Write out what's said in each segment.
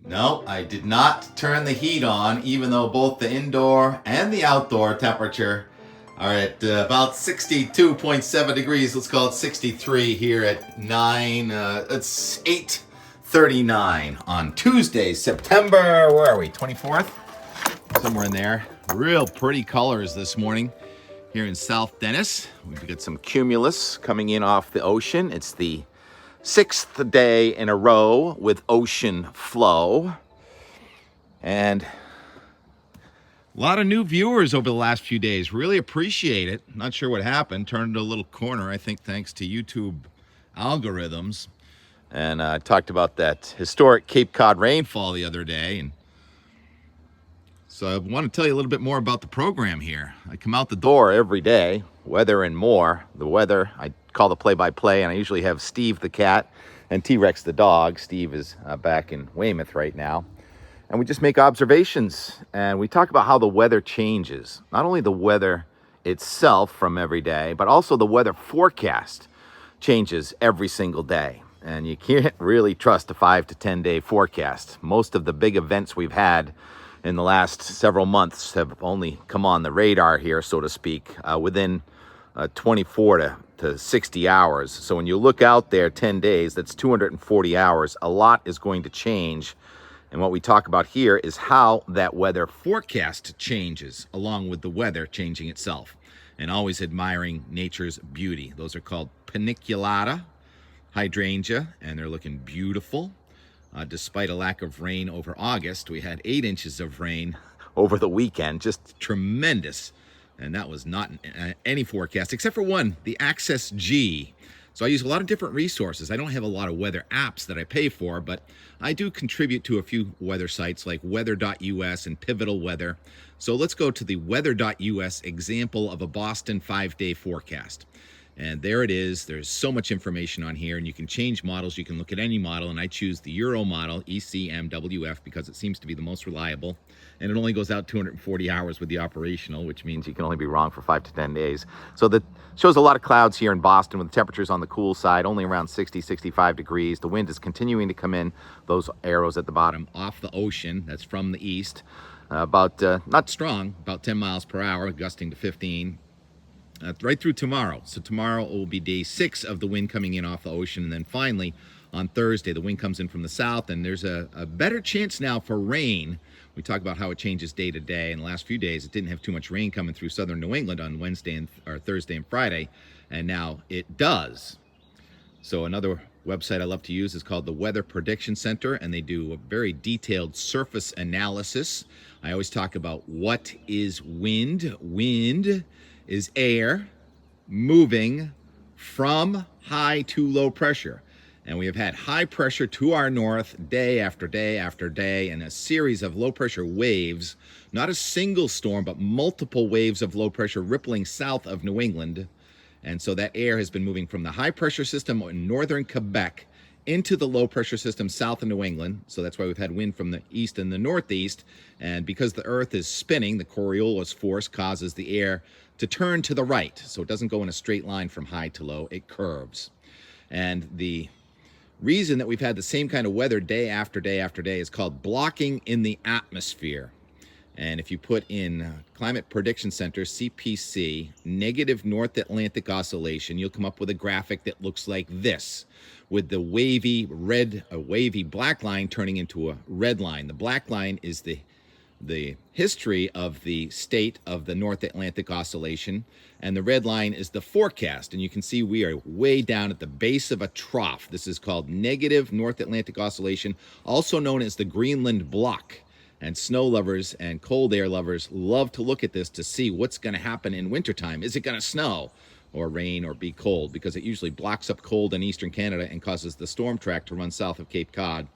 No, I did not turn the heat on, even though both the indoor and the outdoor temperature are at about 62.7 degrees. Let's call it 63 here at 9. It's 8:39 on Tuesday, September, where are we, 24th? Somewhere in there. Real pretty colors this morning here in South Dennis. We've got some cumulus coming in off the ocean. It's the 6th day in a row with ocean flow. And a lot of new viewers over the last few days. Really appreciate it. Not sure what happened. Turned into a little corner, I think, thanks to YouTube algorithms. And I talked about that historic Cape Cod rainfall the other day. And so I want to tell you a little bit more about the program here. I come out the door every day, weather and more. The weather, I call the play-by-play, and I usually have Steve the cat and T-Rex the dog. Steve is back in Weymouth right now. And we just make observations, and we talk about how the weather changes. Not only the weather itself from every day, but also the weather forecast changes every single day. And you can't really trust a 5 to 10 day forecast. Most of the big events we've had in the last several months have only come on the radar here, so to speak, within 24 to 60 hours. So when you look out there 10 days, that's 240 hours. A lot is going to change. And what we talk about here is how that weather forecast changes along with the weather changing itself. And always admiring nature's beauty. Those are called paniculata, hydrangea, and they're looking beautiful. Despite a lack of rain over August, we had 8 inches of rain over the weekend, just tremendous. And that was not any forecast, except for one, the Access G. So I use a lot of different resources. I don't have a lot of weather apps that I pay for, but I do contribute to a few weather sites like weather.us and Pivotal Weather. So let's go to the weather.us example of a Boston 5-day forecast. And there it is. There's so much information on here, and you can change models. You can look at any model, and I choose the Euro model, ECMWF, because it seems to be the most reliable. And it only goes out 240 hours with the operational, which means you can only be wrong for 5 to 10 days. So that shows a lot of clouds here in Boston with temperatures on the cool side, only around 60, 65 degrees. The wind is continuing to come in, those arrows at the bottom, off the ocean. That's from the east. Not strong, about 10 miles per hour, gusting to 15. Right through tomorrow. So tomorrow will be day 6 of the wind coming in off the ocean. And then finally, on Thursday, the wind comes in from the south, and there's a better chance now for rain. We talk about how it changes day to day. In the last few days, it didn't have too much rain coming through southern New England on Wednesday or Thursday and Friday, and now it does. So another website I love to use is called the Weather Prediction Center, and they do a very detailed surface analysis. I always talk about what is wind. Wind is air moving from high to low pressure. And we have had high pressure to our north day after day after day, and a series of low pressure waves, not a single storm, but multiple waves of low pressure rippling south of New England. And so that air has been moving from the high pressure system in northern Quebec into the low pressure system south of New England. So that's why we've had wind from the east and the northeast. And because the earth is spinning, the Coriolis force causes the air to turn to the right. So it doesn't go in a straight line from high to low, it curves. And the reason that we've had the same kind of weather day after day after day is called blocking in the atmosphere. And if you put in Climate Prediction Center, CPC, negative North Atlantic oscillation, you'll come up with a graphic that looks like this, with the wavy black line turning into a red line. The black line is the history of the state of the North Atlantic oscillation, and the red line is the forecast. And you can see we are way down at the base of a trough. This is called negative North Atlantic oscillation, also known as the Greenland block. And snow lovers and cold air lovers love to look at this to see what's going to happen in wintertime. Is it going to snow or rain or be cold? Because it usually blocks up cold in eastern Canada and causes the storm track to run south of Cape Cod.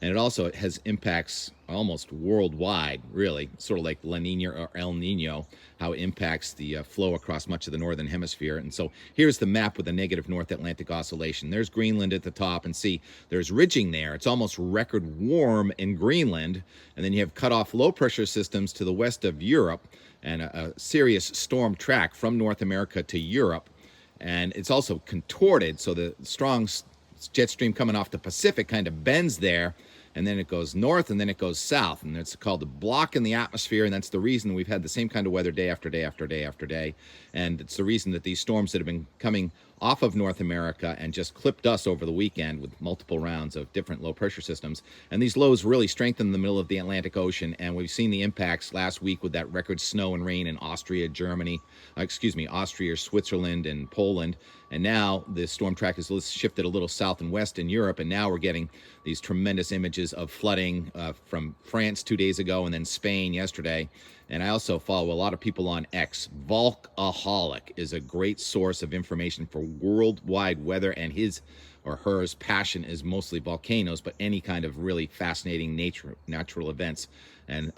And it also has impacts almost worldwide, really, sort of like La Nina or El Nino, how it impacts the flow across much of the northern hemisphere. And so here's the map with the negative North Atlantic oscillation. There's Greenland at the top, and see, there's ridging there. It's almost record warm in Greenland. And then you have cut-off low-pressure systems to the west of Europe and a serious storm track from North America to Europe. And it's also contorted, so the strong jet stream coming off the Pacific kind of bends there and then it goes north, and then it goes south, and it's called the block in the atmosphere, and that's the reason we've had the same kind of weather day after day after day after day, and it's the reason that these storms that have been coming off of North America and just clipped us over the weekend with multiple rounds of different low pressure systems. And these lows really strengthened in the middle of the Atlantic Ocean, and we've seen the impacts last week with that record snow and rain in Austria, Austria, Switzerland, and Poland. And now the storm track has shifted a little south and west in Europe, and now we're getting these tremendous images of flooding from France 2 days ago and then Spain yesterday. And I also follow a lot of people on X. Volcaholic is a great source of information for worldwide weather, and his or hers passion is mostly volcanoes, but any kind of really fascinating natural events. And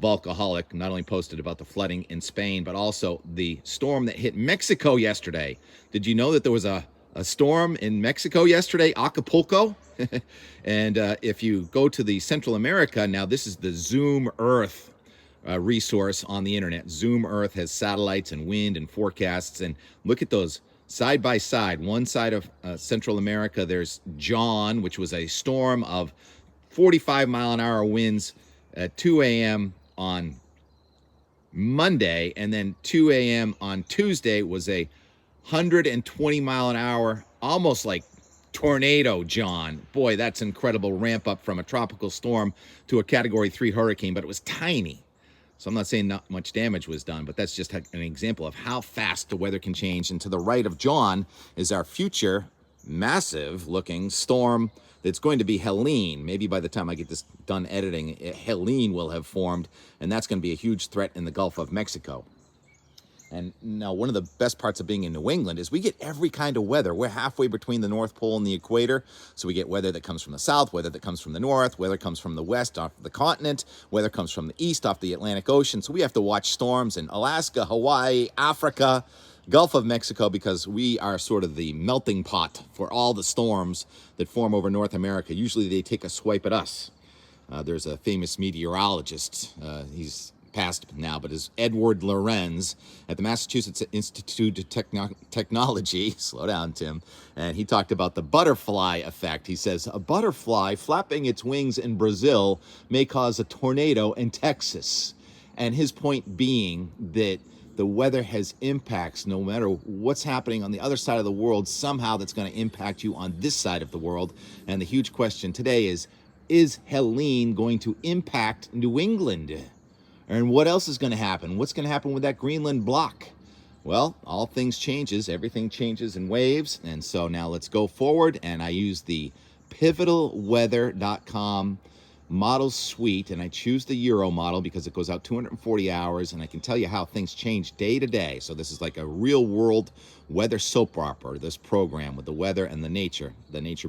Volcaholic not only posted about the flooding in Spain, but also the storm that hit Mexico yesterday. Did you know that there was a storm in Mexico yesterday, Acapulco? And if you go to the Central America, now this is the Zoom Earth resource on the internet. Zoom Earth has satellites and wind and forecasts, and look at those side by side. One side of Central America, there's John, which was a storm of 45-mile-an-hour winds at 2 a.m. on Monday, and then 2 a.m. on Tuesday was a 120-mile-an-hour, almost like tornado John. Boy, that's incredible ramp up from a tropical storm to a Category 3 hurricane, but it was tiny. So I'm not saying not much damage was done, but that's just an example of how fast the weather can change. And to the right of John is our future massive-looking storm that's going to be Helene. Maybe by the time I get this done editing, Helene will have formed, and that's going to be a huge threat in the Gulf of Mexico. And now one of the best parts of being in New England is we get every kind of weather. We're halfway between the North Pole and the equator, so we get weather that comes from the south, weather that comes from the north, weather comes from the west off the continent, weather comes from the east off the Atlantic Ocean. So we have to watch storms in Alaska, Hawaii, Africa, Gulf of Mexico, because we are sort of the melting pot for all the storms that form over North America. Usually they take a swipe at us. There's a famous meteorologist, he's passed now, but is Edward Lorenz at the Massachusetts Institute of Technology. Slow down, Tim. And he talked about the butterfly effect. He says, a butterfly flapping its wings in Brazil may cause a tornado in Texas. And his point being that the weather has impacts no matter what's happening on the other side of the world. Somehow that's going to impact you on this side of the world. And the huge question today is Helene going to impact New England? And what else is going to happen? What's going to happen with that Greenland block? Well, all things changes. Everything changes in waves. And so now let's go forward. And I use the pivotalweather.com model suite, and I choose the Euro model because it goes out 240 hours, and I can tell you how things change day to day. So this is like a real world weather soap opera, this program with the weather and the nature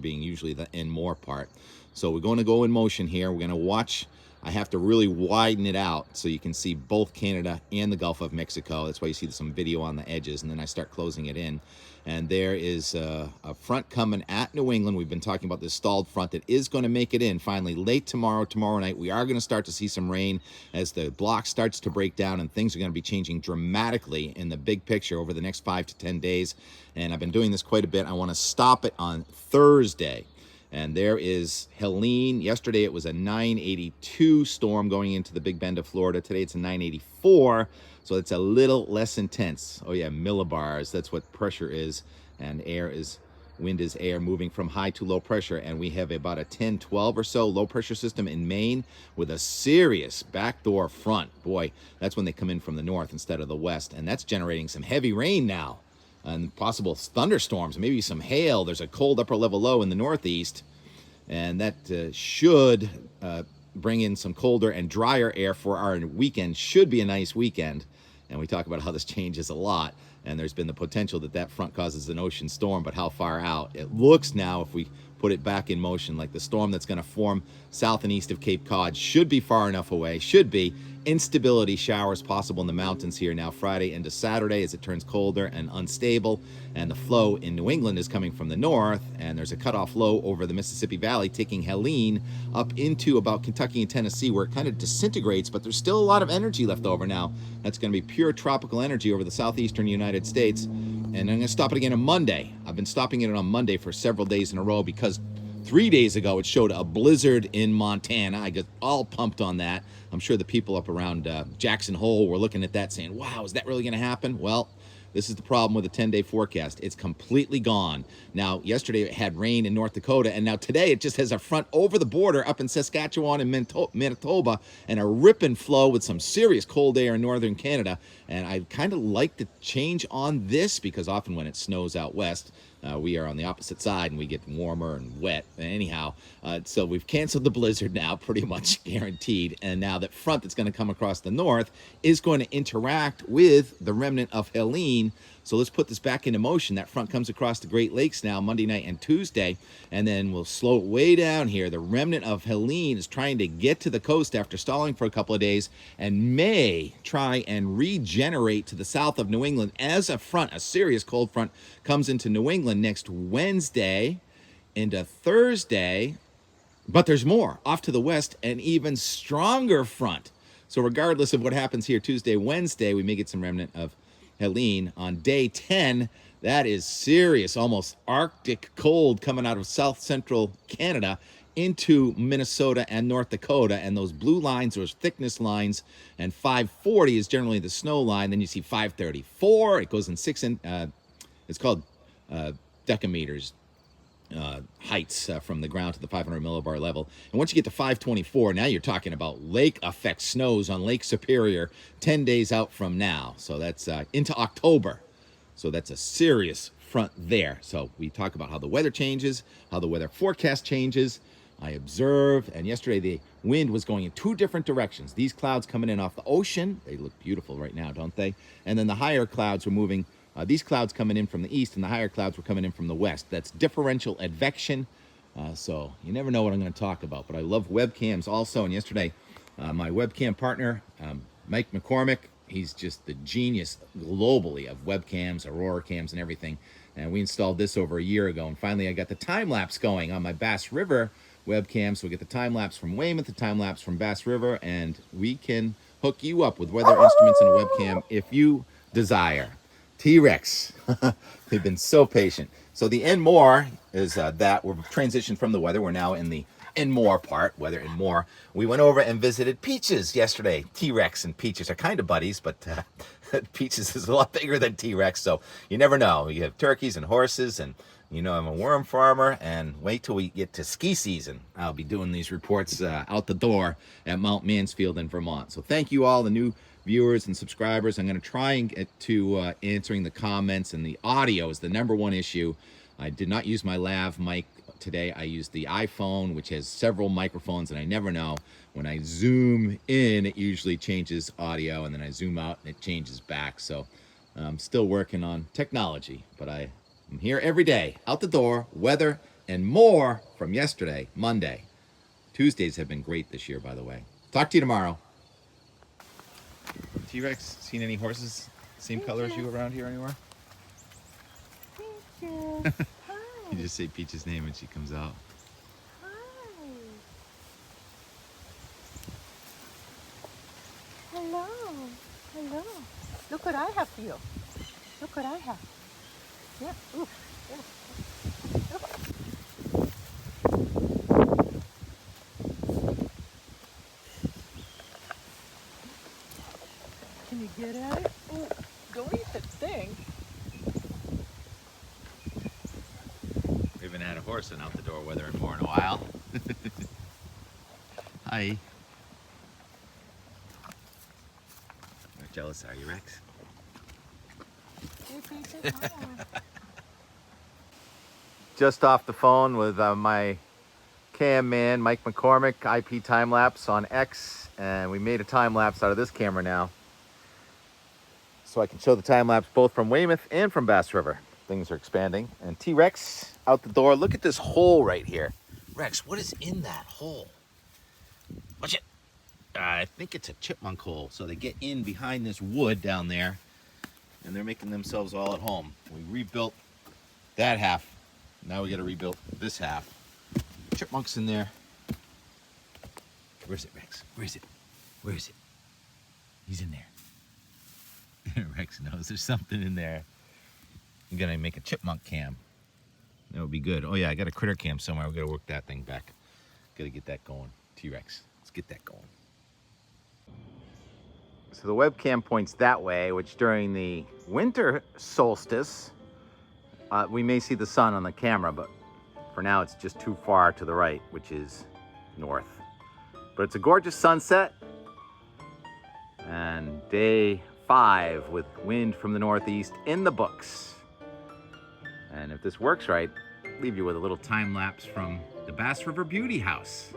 being usually the and more part. So we're going to go in motion here. We're going to watch. I have to really widen it out so you can see both Canada and the Gulf of Mexico. That's why you see some video on the edges, and then I start closing it in. And there is a front coming at New England. We've been talking about this stalled front that is going to make it in finally late tomorrow night. We are going to start to see some rain as the block starts to break down, and things are going to be changing dramatically in the big picture over the next 5 to 10 days. And I've been doing this quite a bit. I want to stop it on Thursday. And there is Helene. Yesterday it was a 982 storm going into the Big Bend of Florida. Today it's a 984, so it's a little less intense. Oh yeah, millibars, that's what pressure is. And wind is air moving from high to low pressure. And we have about a 10, 12 or so low pressure system in Maine with a serious backdoor front. Boy, that's when they come in from the north instead of the west. And that's generating some heavy rain now. And possible thunderstorms, maybe some hail. There's a cold upper level low in the northeast, and that should bring in some colder and drier air for our weekend. Should be a nice weekend, and we talk about how this changes a lot, and there's been the potential that front causes an ocean storm, but how far out? It looks now, if we put it back in motion, like the storm that's going to form south and east of Cape Cod should be far enough away, should be. Instability showers possible in the mountains here now Friday into Saturday as it turns colder and unstable, and the flow in New England is coming from the north, and there's a cutoff low over the Mississippi Valley taking Helene up into about Kentucky and Tennessee, where it kind of disintegrates, but there's still a lot of energy left over now. That's going to be pure tropical energy over the southeastern United States. And I'm going to stop it again on Monday. I've been stopping it on Monday for several days in a row because 3 days ago, it showed a blizzard in Montana. I got all pumped on that. I'm sure the people up around Jackson Hole were looking at that saying, wow, is that really going to happen? Well, this is the problem with the 10-day forecast. It's completely gone. Now, yesterday it had rain in North Dakota, and now today it just has a front over the border up in Saskatchewan and Manitoba, and a rip and flow with some serious cold air in northern Canada. And I kind of like the change on this because often when it snows out west, we are on the opposite side and we get warmer and wet. Anyhow, so we've canceled the blizzard now, pretty much guaranteed. And now that front that's going to come across the north is going to interact with the remnant of Helene. So let's put this back into motion. That front comes across the Great Lakes now Monday night and Tuesday, and then we'll slow it way down here. The remnant of Helene is trying to get to the coast after stalling for a couple of days and may try and regenerate to the south of New England as a front, a serious cold front, comes into New England next Wednesday into Thursday. But there's more off to the west, an even stronger front. So regardless of what happens here Tuesday, Wednesday, we may get some remnant of Helene on day 10. That is serious, almost Arctic cold coming out of south central Canada into Minnesota and North Dakota. And those blue lines, those thickness lines, and 540 is generally the snow line. Then you see 534. It goes in it's called decameters. Heights from the ground to the 500 millibar level. And once you get to 524, now you're talking about lake effect snows on Lake Superior 10 days out from now. So that's into October. So that's a serious front there. So we talk about how the weather changes, how the weather forecast changes. I observed, and yesterday the wind was going in two different directions. These clouds coming in off the ocean. They look beautiful right now, don't they? And then the higher clouds were moving. These clouds coming in from the east, and the higher clouds were coming in from the west. That's differential advection. So you never know what I'm going to talk about. But I love webcams also. And yesterday, my webcam partner, Mike McCormick, he's just the genius globally of webcams, Aurora cams, and everything. And we installed this over a year ago. And finally, I got the time lapse going on my Bass River webcam. So we get the time lapse from Weymouth, the time lapse from Bass River, and we can hook you up with weather instruments and a webcam if you desire. T-Rex, they've been so patient. So the and more is that we're transitioned from the weather. We're now in the and more part, weather and more. We went over and visited Peaches yesterday. T-Rex and Peaches are kind of buddies, but Peaches is a lot bigger than T-Rex, so you never know. You have turkeys and horses, and you know I'm a worm farmer, and wait till we get to ski season. I'll be doing these reports out the door at Mount Mansfield in Vermont. So thank you all, the new viewers and subscribers. I'm going to try and get to answering the comments, and the audio is the number one issue. I did not use my lav mic today. I used the iPhone, which has several microphones, and I never know. When I zoom in, it usually changes audio, and then I zoom out and it changes back. So I'm still working on technology, but I'm here every day, out the door, weather, and more from yesterday, Monday. Tuesdays have been great this year, by the way. Talk to you tomorrow. T-Rex, seen any horses same color as you around here anywhere? Peaches. Hi. You just say Peach's name and she comes out. Hi. Hello. Hello. Look what I have for you. Look what I have. Yeah. Ooh. Yeah. Look. Can you get at it? Oh, don't eat the thing. We haven't had a horse in out the door weather and more in a while. Hi. How jealous are you, Rex? Hey, Peaches. Hi. Just off the phone with my cam man, Mike McCormick, IP time lapse on X, and we made a time lapse out of this camera now, so I can show the time lapse both from Weymouth and from Bass River. Things are expanding. And T-Rex out the door. Look at this hole right here. Rex, what is in that hole? Watch it. I think it's a chipmunk hole. So they get in behind this wood down there, and they're making themselves all at home. We rebuilt that half. Now we got to rebuild this half. Chipmunk's in there. Where's it, Rex? Where is it? Where is it? He's in there. Rex knows there's something in there. I'm gonna make a chipmunk cam. That would be good. Oh yeah, I got a critter cam somewhere. We gotta work that thing back. Gotta get that going. T-Rex. Let's get that going. So the webcam points that way, which during the winter solstice, we may see the sun on the camera, but for now it's just too far to the right, which is north. But it's a gorgeous sunset. And day 5 with wind from the northeast in the books. And if this works right, I'll leave you with a little time lapse from the Bass River Beauty House.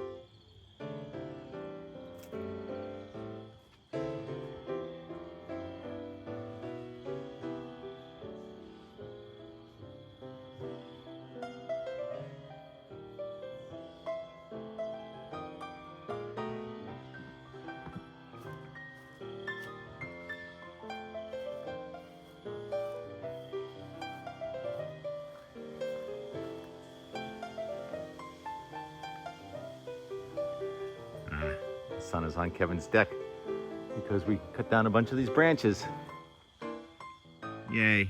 The sun is on Kevin's deck because we cut down a bunch of these branches. Yay.